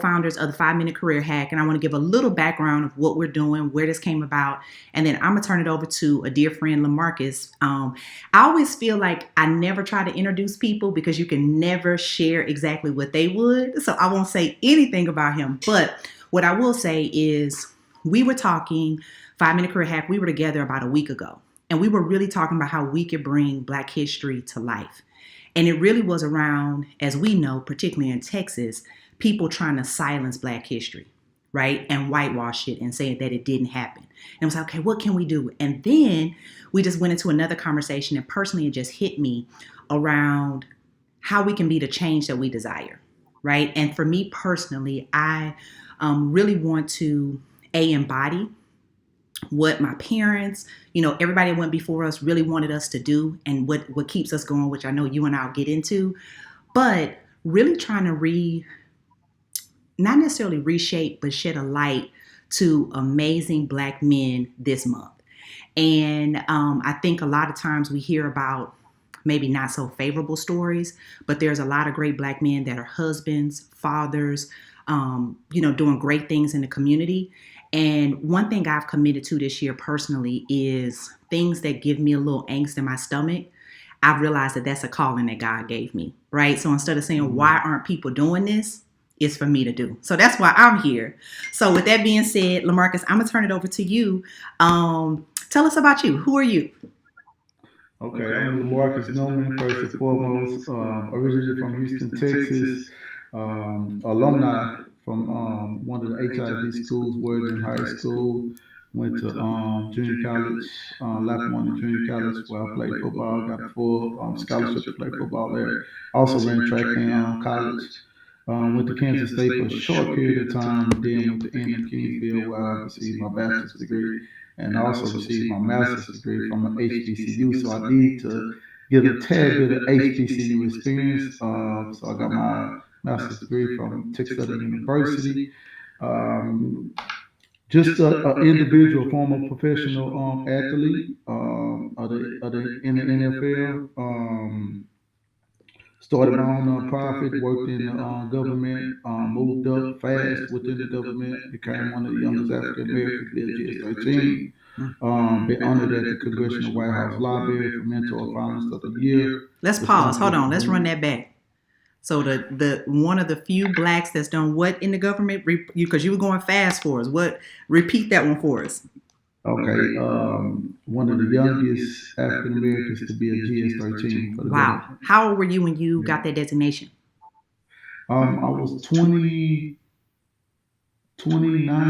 founders of the 5 Minute Career Hack, and I want to give a little background of what we're doing, where this came about, and then I'm gonna turn it over to a dear friend, LeMarcus. I always feel like I never try to introduce people because you can never share exactly what they would, so I won't say anything about him. But what I will say is we were talking 5 Minute Career Hack. We were together about a week ago, and we were really talking about how we could bring Black history to life. And it really was around, as we know, particularly in Texas, people trying to silence Black history, right? And whitewash it and saying that it didn't happen. And I was like, okay, what can we do? And then we just went into another conversation, and personally it just hit me around how we can be the change that we desire, right? And for me personally, I really want to embody what my parents, everybody that went before us really wanted us to do, and what keeps us going, which I know you and I'll get into, but really trying to not necessarily reshape, but shed a light to amazing Black men this month. And I think a lot of times we hear about maybe not so favorable stories, but there's a lot of great Black men that are husbands, fathers, doing great things in the community. And one thing I've committed to this year personally is things that give me a little angst in my stomach. I've realized that that's a calling that God gave me, right? So instead of saying, why aren't people doing this? It's for me to do. So that's why I'm here. So with that being said, LeMarcus, I'm going to turn it over to you. Tell us about you. Who are you? Okay, I'm LeMarcus Newman, first and foremost, originally from Houston, Texas, alumni from one of the HISD schools, Worthing High School. Went to junior college, Lackawanna Junior College, where I played football, got a full scholarship to play football there. Also ran track in college. Went to Kansas State for a short period of time, then went to N Kingsville, where I received my bachelor's degree and also received my master's degree from an HBCU. So I need to get a tad bit of HBCU experience. So I got my master's degree from Texas Southern University. Um, just an individual former professional athlete in the NFL. Started my own nonprofit, worked in the government, moved up fast within the government, became one of the youngest African Americans to be a GS-13. Been honored at the Congressional White House Library for Mentor Finalist of the Year. Let's pause. Hold on. Let's run that back. So the one of the few Blacks that's done what in the government? Because you were going fast for us. Repeat that one for us. Okay, one of the youngest African Americans to be a GS-13 for the Wow. government. How old were you when you got that designation? I was 29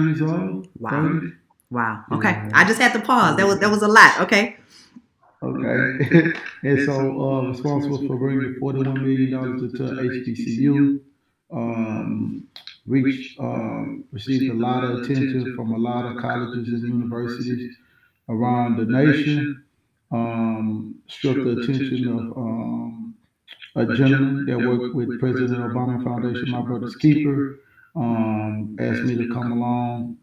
years old. Wow. 30. Wow. Okay. Yeah. I just had to pause. That was a lot. Okay. Okay. And so responsible for bringing $41 million to HBCU. Received a lot of attention from a lot of colleges and universities around the nation. Struck the attention of a gentleman that worked with President Obama Foundation, my brother's keeper. Asked me to come along,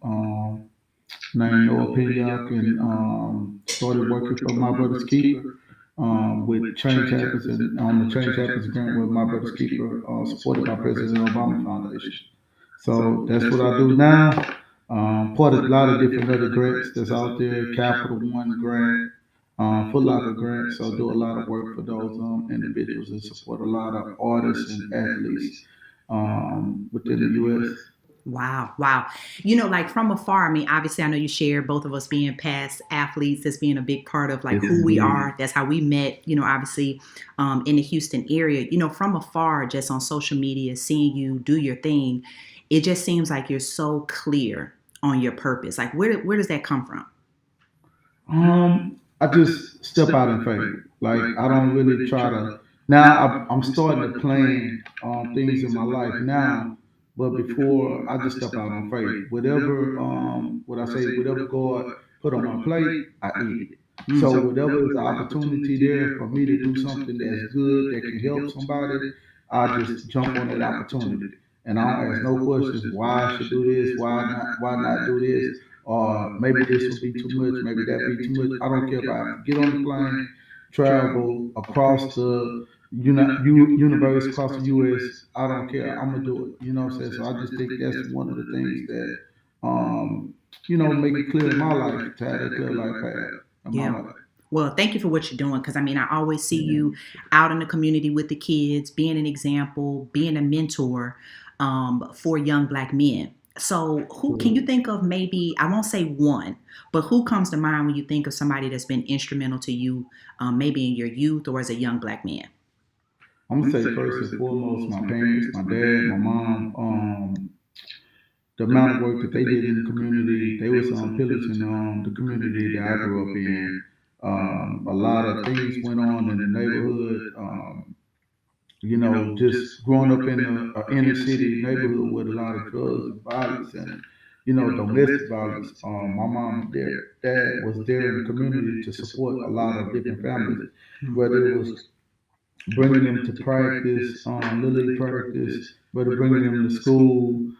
named Noah Pinyak, and started working for my brother's keeper with Change Happens, and on the Change Happens grant with my brother's keeper, supported by President Obama Foundation. So that's what I do now. Part of a lot of different other grants that's out there, Capital One grant, Foot Locker grant. So I do a lot of work for those individuals and support a lot of artists and athletes within the U.S. Wow. Like from afar, I mean, obviously I know you share both of us being past athletes as being a big part of like who we are. That's how we met, obviously in the Houston area, from afar, just on social media, seeing you do your thing, it just seems like you're so clear on your purpose. Like where does that come from? I just step out in faith. Like I don't really try to. Now I'm starting to plan things in my life now. But before, I just step out on faith. Whatever God put on my plate, I eat it. So whatever is the opportunity there for me to do something that's good, that can help somebody, I just jump on that opportunity. And I don't ask no questions, why I should do this, why not do this, or maybe this will be too much, maybe that be too much. I don't care about it. Get on the plane, travel across the universe across the U.S. I don't care. I'm gonna do it. You know what I'm saying? So I just think that's one of the things that, um, make it clear in my life to have that clear life path in my Yeah. life. Well, thank you for what you're doing, because I mean, I always see Yeah. you out in the community with the kids, being an example, being a mentor for young Black men. So, who can you So think of? Maybe I won't say one, but who comes to mind when you think of somebody that's been instrumental to you, maybe in your youth or as a young Black man? I'm gonna say first and foremost, my parents, my dad, my mom. The amount of work that they did in the community, they was pillars in the community that I grew up in. A lot of things went on in the neighborhood. Just growing up in a inner city neighborhood with a lot of drugs and violence and domestic violence. My mom and dad was there in the community to support a lot of different families, whether it was bringing them to practice, little league practice, whether bringing them to school.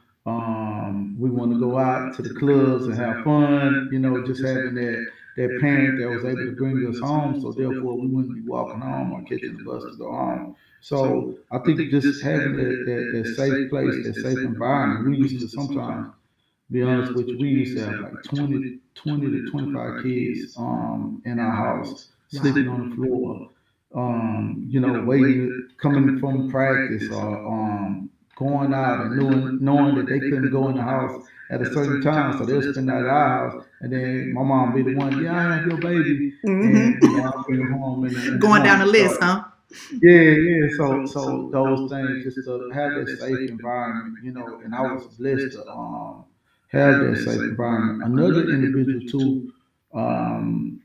We want to go out to the clubs and have fun. Just having that parent that was able to bring us home, so therefore we wouldn't be walking home or catching the bus to go home. So I think just having that safe place, that safe environment. We used to sometimes, be honest with you, we used to have like 20 to 25 kids in our house sleeping on the floor, waiting, coming from practice or going out and knowing that they couldn't go in the house at a certain time, so they'll spend the night at our house, and then my mom be the one, yeah, I have your baby, and I'll bring them home in the Going down the morning. list, So huh? yeah. So those things, just to have that safe environment, and I was blessed to have that safe environment. Another individual too um,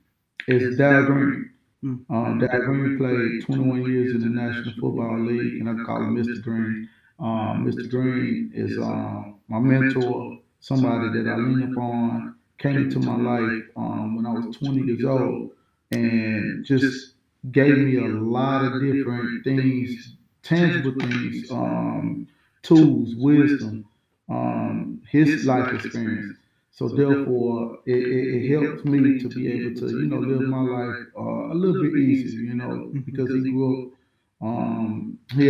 is Dal Green. Mm. Dal Green played 21 years in the National Football League, and I call him Mr. Green. Mr. Green is my mentor, somebody that I lean upon, came into my life when I was 20 years old, and just gave me a lot of different things, tangible things, tools, wisdom, his life experience. So therefore, it helped me to be able to, live my life a little bit easier, because he grew up. He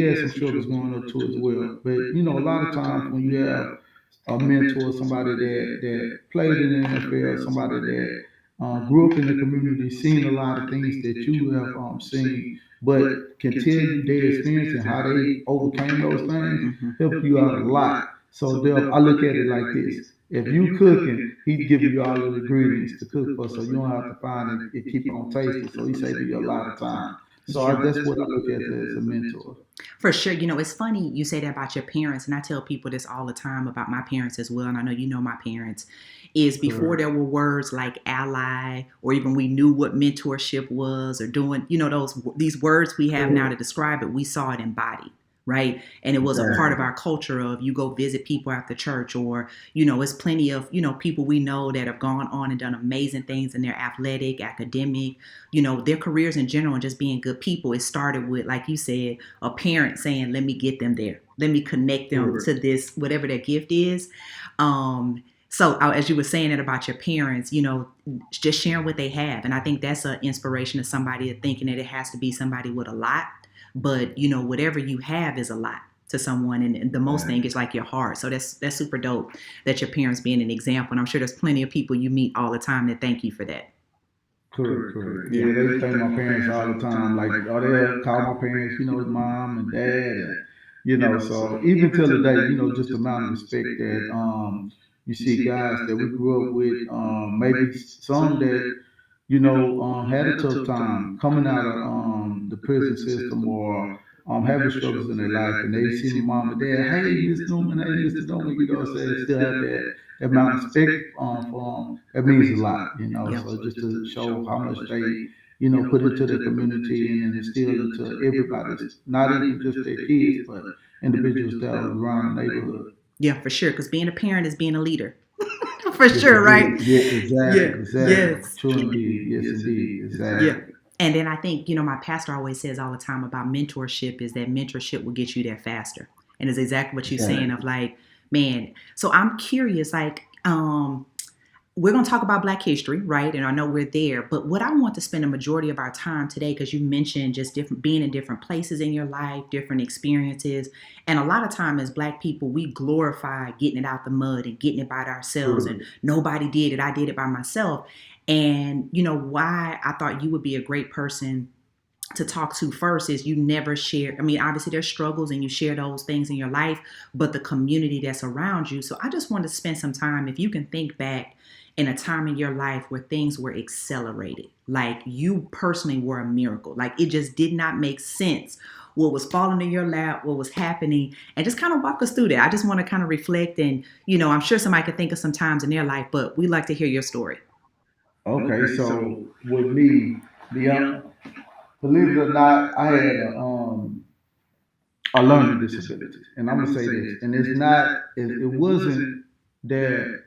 had some struggles going up too as well. But a lot of times when you have a mentor, somebody that played in the NFL, somebody that grew up in the community, seen a lot of things that you have seen, but can tell you their experience and how they overcame those things, help you out a lot. So I look at it like this: if you cooking, he's giving you all of the ingredients to cook for, so you don't have to find it and keep on tasting. So he's saving you a lot of time. So Yeah. that's what I look at as a mentor. For sure. It's funny you say that about your parents, and I tell people this all the time about my parents as well. And I know you know my parents. Is before Correct. there were words like ally, or even we knew what mentorship was, or doing, these words we have now to Correct. describe it, we saw it embodied, right? And it was a part of Exactly. our culture of you go visit people after church, or, it's plenty of, people we know that have gone on and done amazing things in their athletic, academic, their careers in general, and just being good people. It started with, like you said, a parent saying, let me get them there. Let me connect them Correct. to this, whatever their gift is. So as you were saying it about your parents, just sharing what they have. And I think that's an inspiration to somebody thinking that it has to be somebody with a lot. But, whatever you have is a lot to someone. And the most thing is like your heart. So that's super dope that your parents being an example. And I'm sure there's plenty of people you meet all the time that thank you for that. Correct. Yeah. Yeah, they thank my parents all the time. Like, oh, they'll call my parents, mom and dad, and so even till today, just the amount of respect that you see guys that we grew up with, maybe some that had a tough time coming out of the prison system or having struggles in their life, and they see my mom and dad, hey, Miss Newman, hey, Mr. Newman, saying still have that amount of respect for them. That means a lot, Yeah. So just to show how much they, put into the community and then instill into everybody's, not even just their kids, but individuals that are around the neighborhood. Yeah, for sure. Because being a parent is being a leader. For Yes, sure, right? indeed. Yeah, Yeah. exactly. Yes. True indeed. Yes, indeed. Yeah. Exactly. And then I think, my pastor always says all the time about mentorship is that mentorship will get you there faster. And it's exactly what you're saying Exactly. of like, man. So I'm curious, like, we're going to talk about Black history, right? And I know we're there, but what I want to spend a majority of our time today, because you mentioned just different, being in different places in your life, different experiences. And a lot of time as Black people, we glorify getting it out the mud and getting it by ourselves. And nobody did it. I did it by myself. And you know why I thought you would be a great person to talk to first is you never share. I mean, obviously there's struggles and you share those things in your life, but the community that's around you. So I just want to spend some time, if you can think back in a time in your life where things were accelerated, like you personally were a miracle, like it just did not make sense what was falling in your lap, what was happening, and just kind of walk us through that. I just want to kind of reflect, and I'm sure somebody could think of some times in their life, but we'd like to hear your story. Okay, so with me, beyond, believe it or not, I had a learning disability, and I'm gonna say this, and it's not, it wasn't that,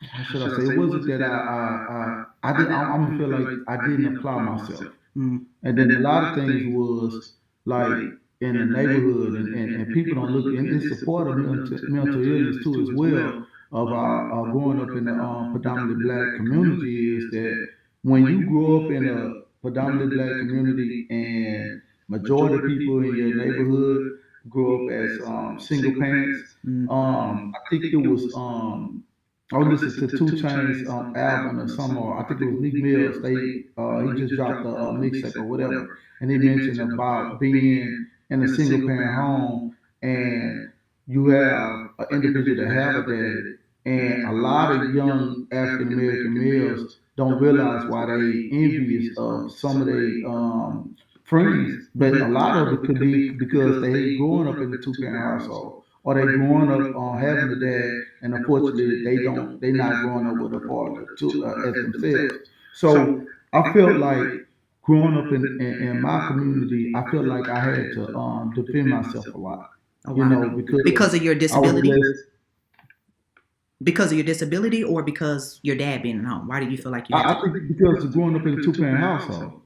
how should I say, it wasn't that I did, I'm gonna feel like I didn't apply myself. Mm. And then a lot of things was like in the neighborhood, and people don't look, and it's a part of mental illness too as well, of our growing up in the predominantly Black community, is that when you grow up in a predominantly Black community and majority of people in your neighborhood grew up as single parents, Mm. I think it was I listened to Two Chainz album or some, or I think it was Meek Mills. He just dropped a mixtape or whatever, and he mentioned about being in a single parent home, and you have an individual that have a daddy, and a lot of young African American males don't realize why they envious of some of their friends, but a lot of it could be because they growing up in a two parent household, or they growing up having a dad, and unfortunately they not growing up with a father too, as themselves. So I felt like growing up in my community, I felt like I had to defend myself a lot, Oh, you know, wow. Because because of your I was disability? blessed. Because of your disability, or because your dad being at home? Why did you feel like you had I to? think because of growing up in a two parent household,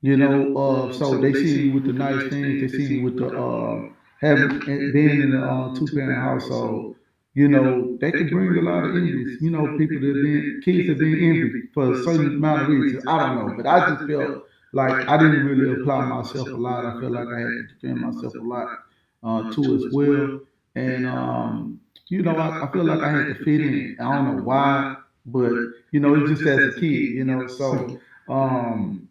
you know, so they see you with the nice things, they see you with the having being in a two parent household. You know, they could bring a lot of envies. You know, people that being kids that being envied for a certain amount of reasons. I don't know, but I just felt like I didn't really apply myself a lot. I felt like I had to defend myself a lot too as well. And you know, I feel like I had to fit in. I don't know why, but you know, it's just as a kid. You know, um,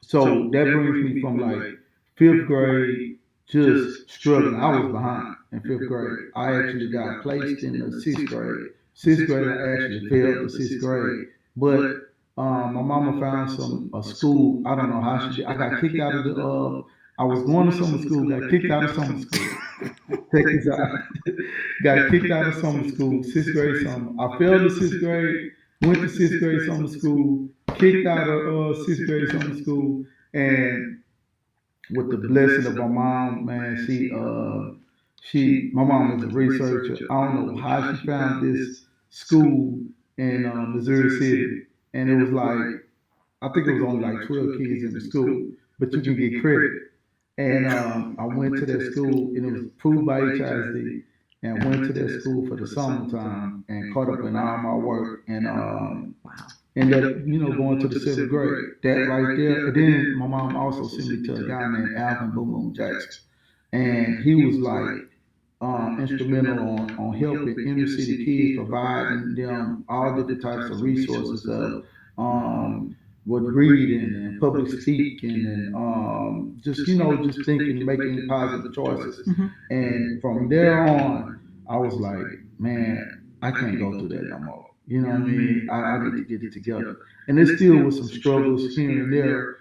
so that brings me from like fifth grade, just struggling. I was behind in fifth grade. I actually got placed in the sixth grade. Sixth grade, I actually failed the sixth grade, but my mama found some a school. I don't know how she did. I got kicked out of the. I was going to summer school. Got kicked out of summer school. Check this out. Got kicked out of summer school, sixth grade summer. I failed the sixth grade. Went to sixth grade summer school. Kicked out of sixth grade summer school, and with the blessing of my mom, man, my mom is a researcher. I don't know how she found this school in Missouri City, and it was like, I think it was only like 12 kids in the school, but you can get credit. And I went to that school, and it was approved by HISD, and went to that school for the summertime and caught up in all my work, and Wow. ended up, you know, going to the seventh grade. That right there. And then my mom also sent me to a guy named Alvin Boom Boom Jackson, and he was like instrumental on helping inner city kids, providing them all different types of resources of um, with reading and public speaking, and just, you know, just thinking, making positive choices. Mm-hmm. And from there on, I was like, man, I can't go through that no more. You know what I mean? I need to get it together. And there still was some struggles here and there,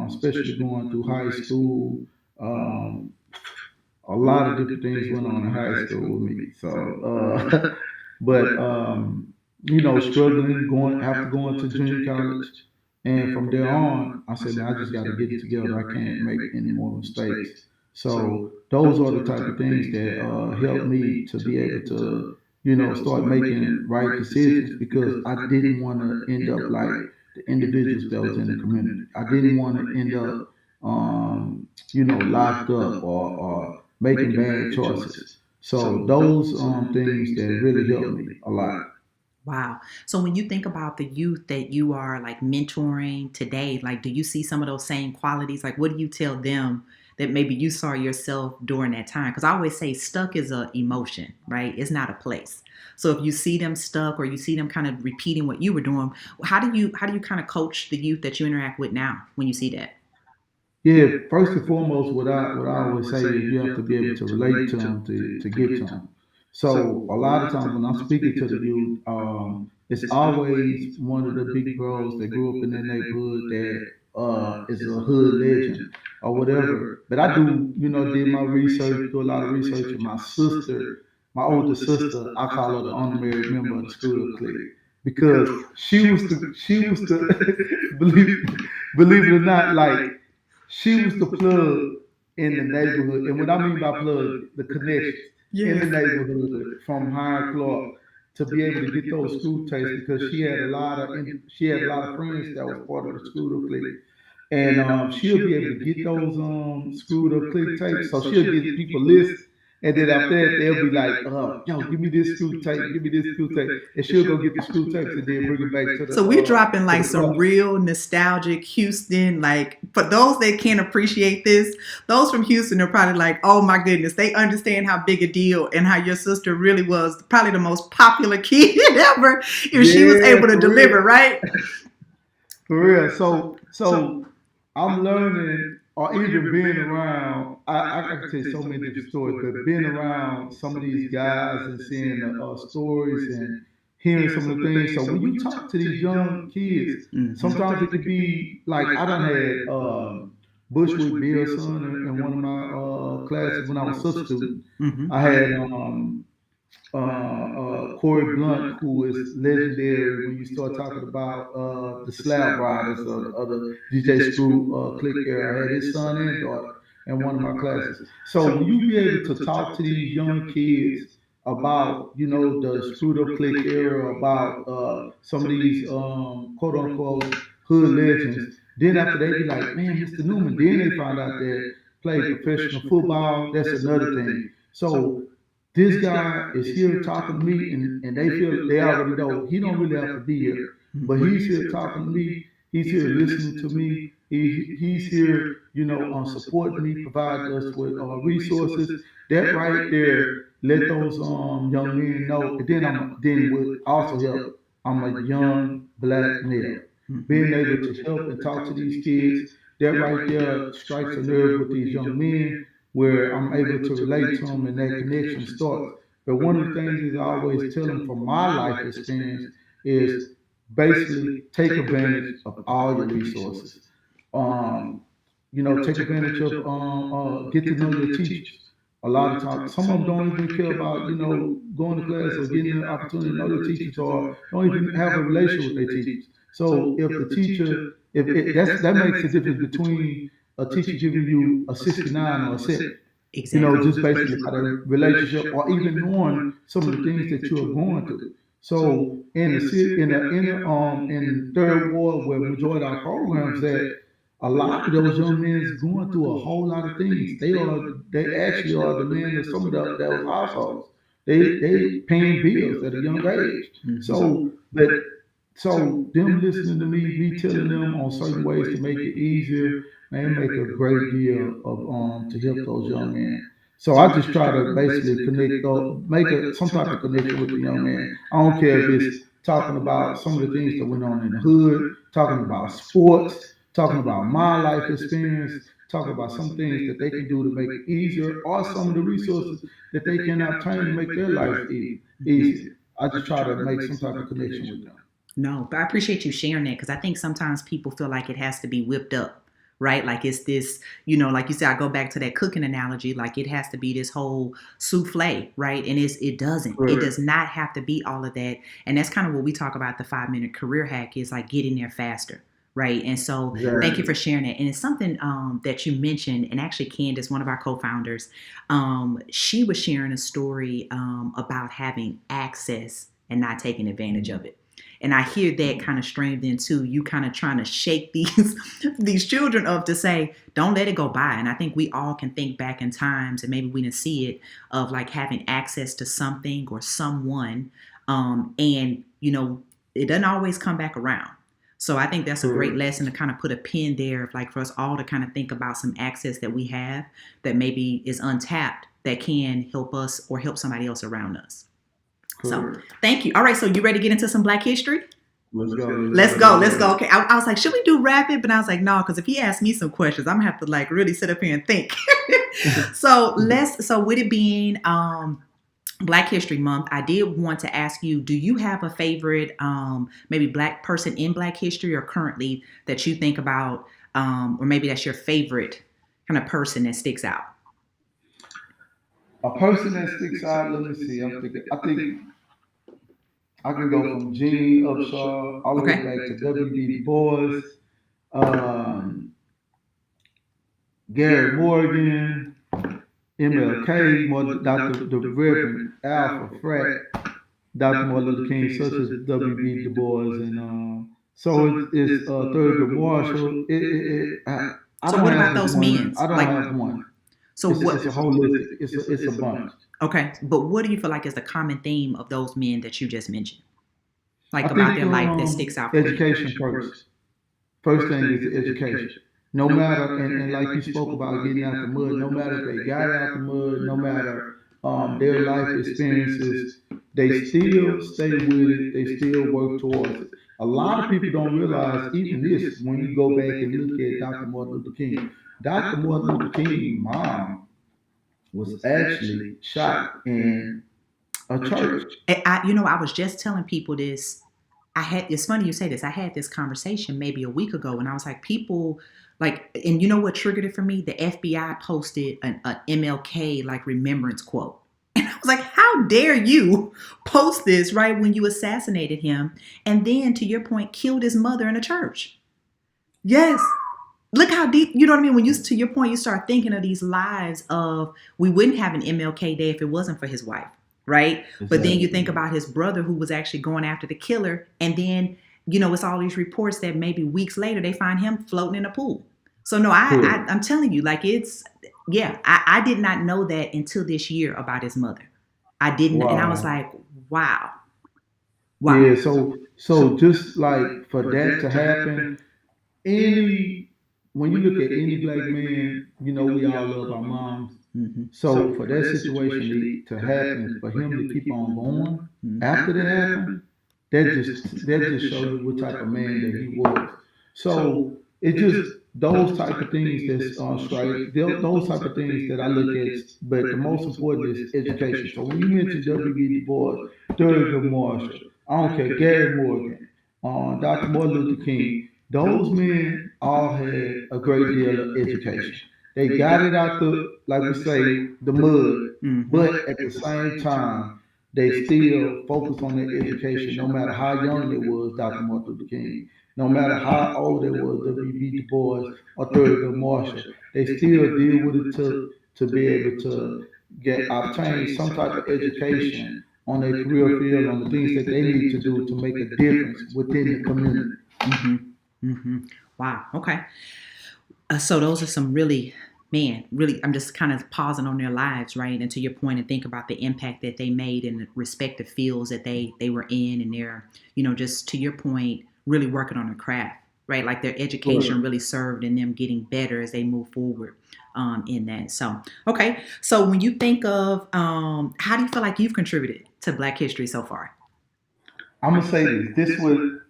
especially going through high school. Um, a lot of different things went on in high school with me. So, but you know, struggling, going after going to junior college, and from there on, I said, man, I just got to get it together. I can't make any more mistakes. So those are the type of things that helped me to be able to, you know, start making right decisions, because I didn't want to end up like the individuals that was in the community. I didn't want to end up, you know, locked up, or making bad choices. So those things that really helped me a lot. Wow. So when you think about the youth that you are like mentoring today, like do you see some of those same qualities? Like what do you tell them that maybe you saw yourself during that time? Because I always say stuck is a emotion, right? It's not a place. So if you see them stuck or you see them kind of repeating what you were doing, how do you kind of coach the youth that you interact with now when you see that? Yeah, first and foremost, what I always say is you have to be able to relate to them to get to them. So a lot of times when I'm speaking to the youth, it's always one of the big bros that grew up in their neighborhood that is a hood legend or whatever. But I do, did my research, do a lot of research, and my sister, my older sister, I call her the honorary member of the Screwed Up Clique because she was the believe it or not, like she was the plug in the neighborhood. And what I mean by plug, the connections in the Yes. neighborhood from Higher Clark to be able to get those screw tapes because she had a lot of friends that was part of the screwed up clique. And she'll be able to get those screwed up click tapes. So she'll get people lists. And then after that, they'll be like, yo, give me this screw tape, give me this screw tape. And she'll go get the screw tapes and then bring it back So we're dropping to like the some club. real nostalgic Houston. Like for those that can't appreciate this, those from Houston are probably like, "Oh my goodness!" They understand how big a deal and how your sister really was probably the most popular kid ever if she was Yeah, able to for real. deliver, right? For real. So I'm learning, or even being around. I can tell you so many different stories, but being around some of these guys and seeing the stories and hearing some of the things. So when you talk to these young kids, Mm-hmm. sometimes it could be like I done had Bushwick Bill's son in one of my classes when I was substitute. Mm-hmm. I had Corey Blunt, who is legendary when you start talking about the Slab Riders or the other DJ Screw click era. I had his son and daughter in one of my classes. So when you be able to talk to these young kids about, the screwed up click era, about some of these quote unquote hood legends, then after they be like, man, Mr. Newman, then they find out that played professional football. That's another thing. So this guy is here talking to me and they already know he don't really have to be here, but he's here talking to me, he's here listening to me, he's here, on supporting me, providing us with resources. That right there let those young men know. And then will also help. I'm a young black male being able to help and talk to these kids. That right there strikes a nerve with these young men where I'm able to relate to them and that connection starts. But one of the things is I always tell them from my life experience is basically take advantage of all your resources. Um, take advantage of get to know your teachers. A lot of times, some of them don't even care about going to class or getting the opportunity to know their teachers or don't even have a relationship with their teachers. So if the teacher, if it, that makes a difference between a teacher giving you a 69 or a 70, Exactly. just basically by the relationship or even knowing some of the things that you are going through. So in in third ward where majority of our programs at, a lot of those young men is going through a whole lot of things. They actually are the men of some of those households. They paying bills at a young age. So but so them listening to me telling them on certain ways to make it easier, man, make a great deal of to help those young men. So I just try to basically connect, make some type of connection with the young man. I don't care if it's talking about some of the things that went on in the hood, talking about sports, talking about my life experience, talking about some things that they can do to make it easier, or some of the resources that they can obtain to make their life easier. I just try to make some type of connection with them. No, but I appreciate you sharing that because I think sometimes people feel like it has to be whipped up, right? Like it's this, like you said, I go back to that cooking analogy, like it has to be this whole souffle, right? And it doesn't. It Correct. does not have to be all of that. And that's kind of what we talk about the 5 minute career hack is like getting there faster. Right. And so thank you Exactly. for sharing that. And it's something that you mentioned. And actually, Candice, one of our co founders, she was sharing a story about having access and not taking advantage of it. And I hear that kind of streamed into you kind of trying to shake these these children up to say, don't let it go by. And I think we all can think back in times, and maybe we didn't see it, of like having access to something or someone, and it doesn't always come back around. So I think that's a great Correct. lesson to kind of put a pin there, like for us all to kind of think about some access that we have that maybe is untapped that can help us or help somebody else around us. So Correct. thank you. All right, so you ready to get into some Black history? Let's go. Let's go. Let's go. Okay. I was like, should we do rapid? But I was like, no, because if he asks me some questions, I'm gonna have to like really sit up here and think. So with it being Black History Month, I did want to ask you, do you have a favorite maybe Black person in Black history or currently that you think about, or maybe that's your favorite kind of person that sticks out? A person that sticks out. Let me see. I'm thinking. I think I can go from Gene Upshaw all the way Okay. back to W.B. Du Bois, um, Gary Morgan, MLK, Dr. the Reverend Alpha Frat, Dr. Martin Luther King, such as W.B. Du Bois, and so it's Thurgood Marshall. I So don't what have about just those one. men? I don't Like, have one. so It's what? a holistic. It's a bunch. Okay, but what do you feel like is the common theme of those men that you just mentioned? I Like about think their life that sticks out for you? education first. First thing is education. No matter, and like you spoke about getting out the mud, no matter if they got out the mud, no matter their life experiences, they still stay with it, they still work towards it. A lot of people don't realize even this when you go back and look at Dr. Martin Luther King. Dr. Martin Luther King's mom was actually shot in a church. I was just telling people this. It's funny you say this. I had this conversation maybe a week ago, and I was like, people like, and you know what triggered it for me? The FBI posted an MLK like remembrance quote. And I was like, how dare you post this right when you assassinated him, and then to your point, killed his mother in a church? Yes. Look how deep, you know what I mean? When to your point, you start thinking of these lives of, we wouldn't have an MLK Day if it wasn't for his wife, right? But then you think about his brother who was actually going after the killer. And then, it's all these reports that maybe weeks later they find him floating in a pool. So no, I'm telling you, like I did not know that until this year about his mother. I didn't. And I was Wow. like, wow. Yeah, so just like for that to happen, any when you look at any black man, we all love our moms. Mm-hmm. So for that situation to happen, for him to keep on going after that happened, that just show you what type of man that he was. So it just those type of things that's straight. Those type of things that I look at. But the most important is education. So when you mention W.B. Du Bois, Thurgood Marshall, I don't care, Gary Morgan, Dr. Martin Luther King, those men all had a great deal of education. They got it out like we say, the mud, Mm-hmm. but at the same time, they still focus on their education, no matter how young they was, Dr. Martin Luther King, no matter how old they was, W.B. Du Bois or Thurgood Marshall, they still deal with it to be able to obtain some type of education on their career field, on the things that they need to do to make a difference within the community. Mm-hmm. Mm-hmm. Wow. Okay. So those are some really, man, really, I'm just kind of pausing on their lives, right? And to your point, and think about the impact that they made in the respective fields that they were in, and they're, just to your point, really working on their craft, right? Like their education really served in them getting better as they move forward in that. So, okay. So when you think of, how do you feel like you've contributed to Black history so far? I'm gonna say this. This was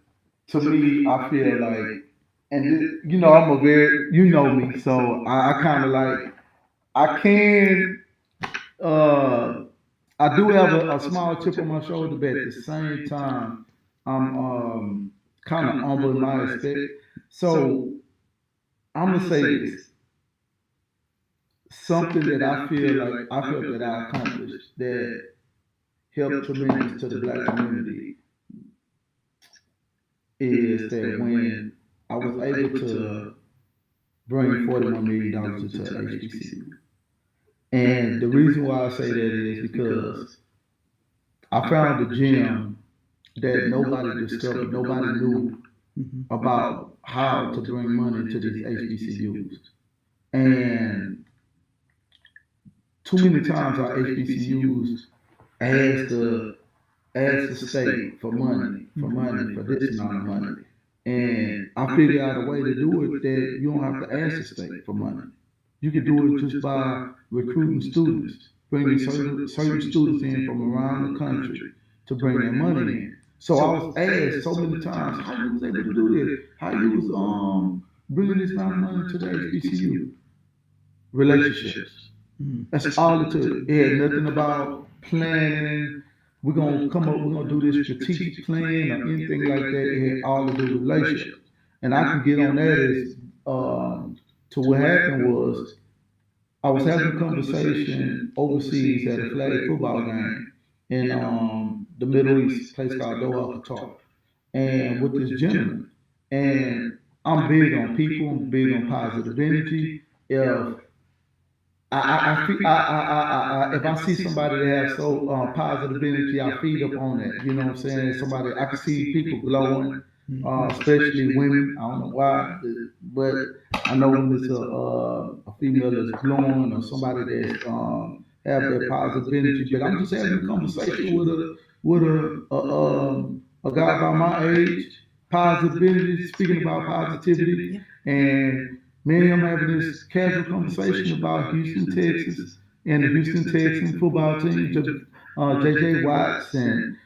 to me. I feel like, and I'm a very, me, so I kind of like, I can, uh, I do have a small chip on my shoulder, but at the same time, I'm kind of humble in my aspect. So I'm gonna say this. Something that I feel like I felt that I accomplished that helped tremendous to the black community is that when I was able to bring $41 million into HBCU. And the reason why I say that is because I found a gem that nobody discovered, nobody knew Mm-hmm. about how to bring money to these HBCUs. And too many times our HBCUs ask the ask the state for money, for this amount of money. And I figured out a way to do it that you don't have to ask the state for money. You can do it just by recruiting students, bringing certain students in from around the country to bring their money in. So I was asked so many times, how you was able to do this? How you was bringing this amount of money to the HBCU? Relationships. That's all it took. It had nothing about planning. We're gonna come up. We're gonna do this strategic plan or anything like that. It had all to do with relationships. And I can get on that as to what happened was I was having a conversation overseas at a flag football game in the Middle East, a place called Doha, Qatar, and with this gentleman. And I'm big on people. I'm big on positive energy. If I feel if I see somebody that has so positive energy, I feed up on that. You know what I'm saying? Somebody I can see people glowing, especially women. I don't know why, but I know when it's a female that's glowing or somebody that's have that positive energy. But I'm just having a conversation with a guy about my age, positive energy, speaking about positivity, and me and him having this casual conversation about Houston, Texas, and the Houston Texans football team, J.J. Watts, and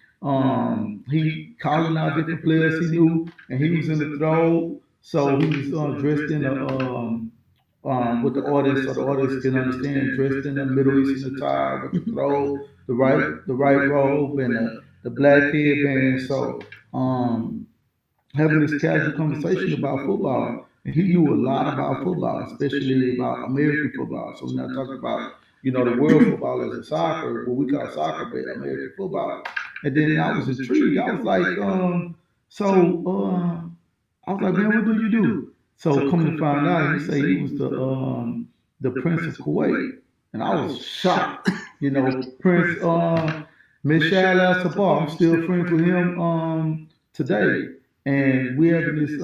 he calling out different players he knew, and he was in the throw, so he was dressed in a with the audience, so the audience can understand, dressed in a Middle Eastern attire with the throw, the right robe, and the black headband. So having this casual conversation about football. And he knew a lot about football, especially about American football. So we're not talking about, the world football as a soccer, what we call soccer, but American football. And then I was intrigued. I was like, I was like, man, what do you do? So coming to find out, he said he was the Prince of Kuwait. And I was shocked. Prince Michelle Sabah, I'm still friends with him today. And we having this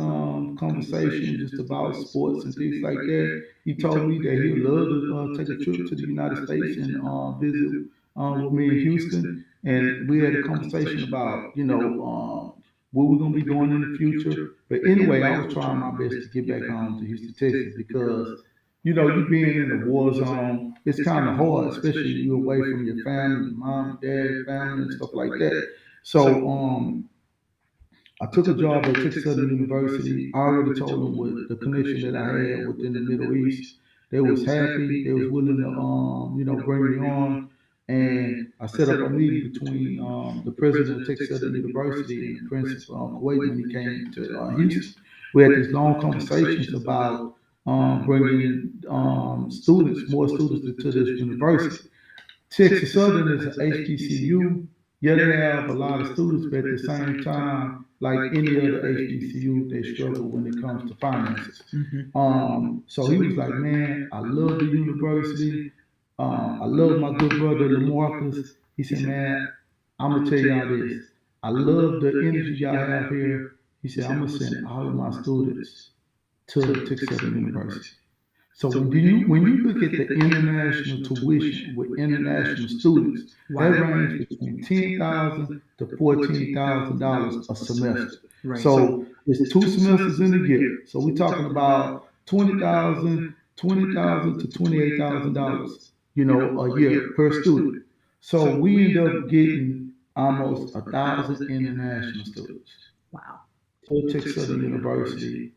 conversation just about sports and things like that. He told me that he'd love to take a trip to the United States and visit with me in Houston. And we had a conversation about, what we're going to be doing in the future. But anyway, I was trying my best to get back home to Houston, Texas, because, you being in the war zone, it's kind of hard, especially you away from your family, your mom, dad, family, and stuff like that. So, I took a job at Texas Southern University. I already told them what the connection that I had within the Middle East. They was happy. They was willing to, bring me on. And I set up a meeting between the president of Texas Southern University and the Prince of Kuwait when he came to Houston. We had these long conversations about bringing more students into this university. Texas Southern is an HBCU. Yeah, they have a lot of students, but at the same time, like any other HBCU, they struggle when it comes to finances. So he was like, man, I love the university. I love my good brother LeMarcus. He said, man, I'm gonna tell y'all this. I love the energy y'all have here. He said, I'm gonna send all of my students to Texas Southern University. So when you look at the international tuition with international students, that range between $10,000 to $14,000 a semester. Right. So it's 2 semesters in a year. So we're talking about $20,000 to $28,000, a year per student. So we end up getting almost 1,000 international students. Wow. So Texas Southern University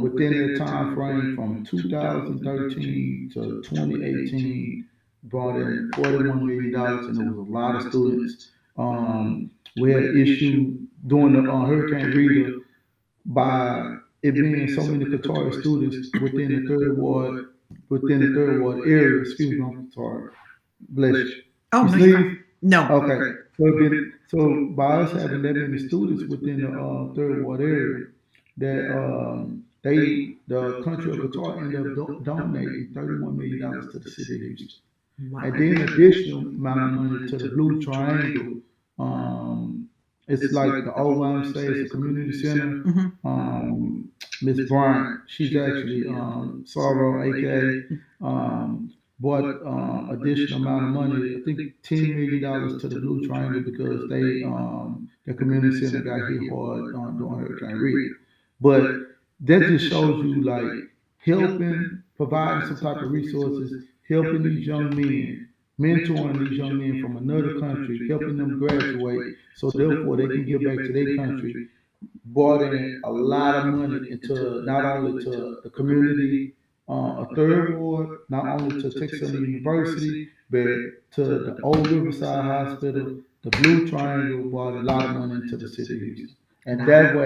within that time frame from 2013 to 2018, brought in $41 million, and there was a lot of students. We had an issue during the Hurricane Rita by it being so many Qatari students within the third ward area. Excuse me, I'm sorry. Bless you. Oh, You no, sneeze? no. Okay. So by us having that many students within the third ward area, that the country of Qatar ended up donating $31 million to the city of Houston. Wow. And then additional amount of money to the Blue Triangle. It's like the old YMCA, it's a community center. Miss Bryant, she's actually Sorrow, aka bought additional amount of money. I think $10 million to the Blue Triangle because their community center got hit hard during Hurricane Rita. But that just shows you like helping, providing some type of resources, helping these young men, mentoring these young men from another country, helping them graduate, so therefore they can give back to their country. Brought in a lot of money into not only to the community, a third ward, not only to Texas University, but to the Old Riverside Hospital, the Blue Triangle brought a lot of money into the city of Houston. And that's the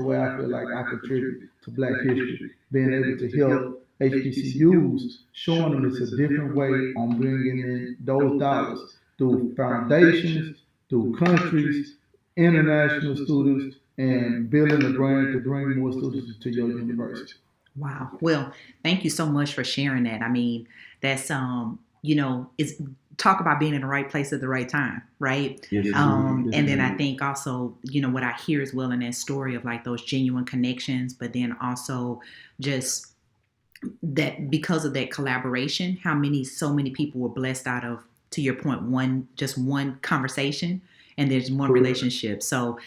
way I feel like I contribute to Black history, being able to help HBCUs, showing them it's a different way on bringing in those dollars through foundations, through countries, international students, and building a brand to bring more students to your university. Wow. Well, thank you so much for sharing that. I mean, that's it's talk about being in the right place at the right time, right? Yes, And then I think also, what I hear as well in that story of like those genuine connections, but then also just that because of that collaboration, so many people were blessed out of, to your point, one conversation, and there's one relationship. So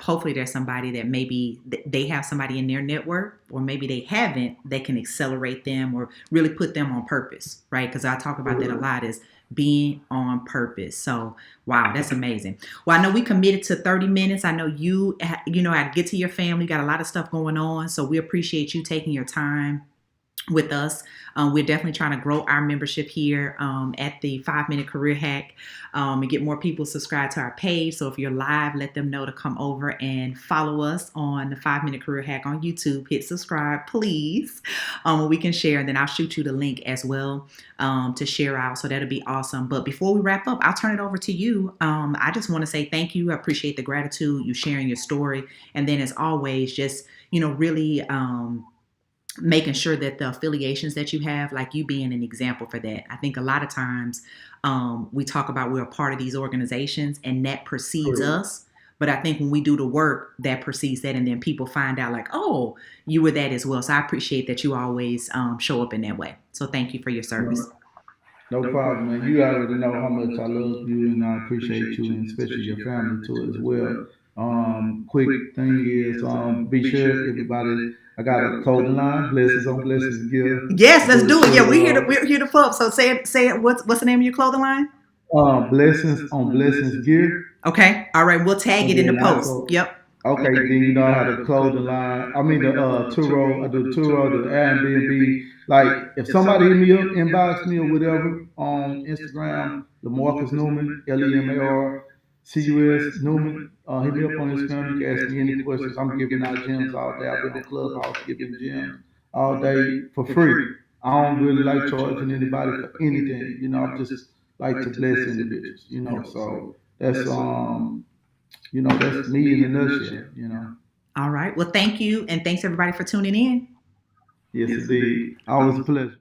hopefully there's somebody that maybe they have somebody in their network, or maybe they haven't, that can accelerate them or really put them on purpose, right? Because I talk about that a lot, is being on purpose. So wow, that's amazing. Well, I know we committed to 30 minutes. I know I get to your family, got a lot of stuff going on, so we appreciate you taking your time with us. We're definitely trying to grow our membership here at the 5-Minute Career Hack, and get more people subscribed to our page. So if you're live, let them know to come over and follow us on the 5-Minute Career Hack on YouTube. Hit subscribe, please. We can share, and then I'll shoot you the link as well to share out. So that'll be awesome. But before we wrap up, I'll turn it over to you. I just want to say thank you. I appreciate the gratitude, you sharing your story, and then as always, just really making sure that the affiliations that you have, like you being an example for that. I think a lot of times we talk about we're a part of these organizations and that precedes us. But I think when we do the work, that precedes that, and then people find out like, oh, you were that as well. So I appreciate that you always show up in that way. So thank you for your service. No problem, man. You already know how much I love you and I appreciate you, and especially your family too as well. Quick thing is, be sure everybody. I got a clothing line, Blessings on Blessings Gear. Yes, let's do it. Yeah, we're here to pub. So say it. What's the name of your clothing line? Blessings on Blessings Gear. Okay. All right. We'll tag it in the post. Yep. Okay, then you know how the clothing line. I mean the Turo, the Airbnb. Like if somebody hit me up, inbox me or whatever on Instagram, LeMarcus Newman, LeMarcus Newman. Hit me up on Instagram. You can ask me any questions. I'm giving out gems all day. I've been on Clubhouse giving gems all day for free. I don't really like charging anybody for anything. I just like to bless individuals. So that's me in a nutshell. All right. Well, thank you. And thanks everybody for tuning in. Yes, indeed. Always a pleasure.